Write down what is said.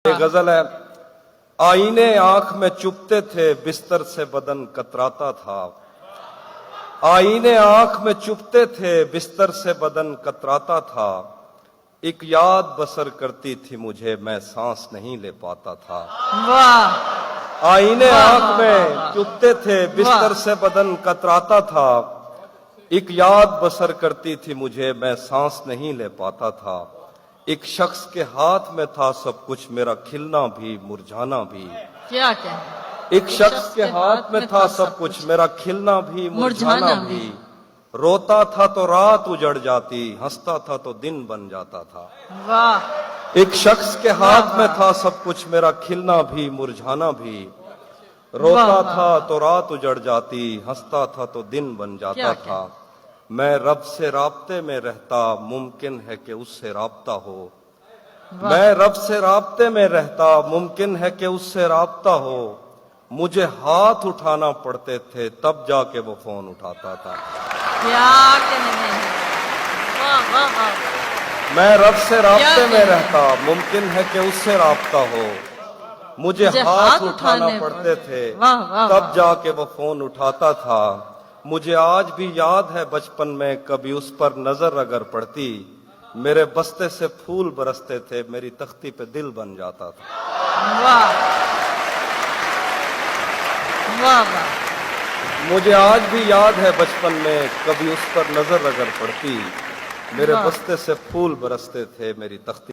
یہ غزل ہے۔ آئینے آنکھ میں چپتے تھے، بستر سے بدن کتراتا تھا۔ آئینے آنکھ میں چپتے تھے، بستر سے بدن کتراتا تھا۔ ایک یاد بسر کرتی تھی مجھے، میں سانس نہیں لے پاتا تھا۔ واہ آئینے واہ آنکھ میں واہ واہ۔ چپتے تھے، بستر سے بدن کتراتا تھا۔ ایک یاد بسر کرتی تھی مجھے، میں سانس نہیں لے پاتا تھا۔ ایک شخص کے ہاتھ میں تھا سب کچھ، میرا کھلنا بھی مرجھانا بھی۔ کیا کہیں؟ ایک شخص کے ہاتھ میں تھا سب کچھ، میرا کھلنا بھی مرجھانا بھی۔ روتا تھا تو رات اجڑ جاتی، ہنستا تھا تو دن بن جاتا تھا۔ واہ ایک شخص کے ہاتھ میں تھا سب کچھ، میرا کھلنا بھی مرجھانا بھی۔ روتا تھا تو رات اجڑ جاتی، ہنستا تھا تو دن بن جاتا تھا۔ میں رب سے رابطے میں رہتا، ممکن ہے کہ اس سے رابطہ ہو۔ میں رب سے رابطے میں رہتا، ممکن ہے کہ اس سے رابطہ ہو۔ مجھے ہاتھ اٹھانا پڑتے تھے، تب جا کے وہ فون اٹھاتا تھا۔ کیا کہنے ہیں؟ واہ واہ واہ۔ میں رب سے رابطے میں رہتا، ممکن ہے کہ اس سے رابطہ ہو۔ مجھے ہاتھ اٹھانا پڑتے تھے، تب جا کے وہ فون اٹھاتا تھا۔ مجھے آج بھی یاد ہے بچپن میں، کبھی اس پر نظر اگر پڑتی، میرے بستے سے پھول برستے تھے، میری تختی پہ دل بن جاتا تھا۔ واہ واہ واہ۔ مجھے آج بھی یاد ہے بچپن میں، کبھی اس پر نظر اگر پڑتی، میرے بستے سے پھول برستے تھے، میری تختی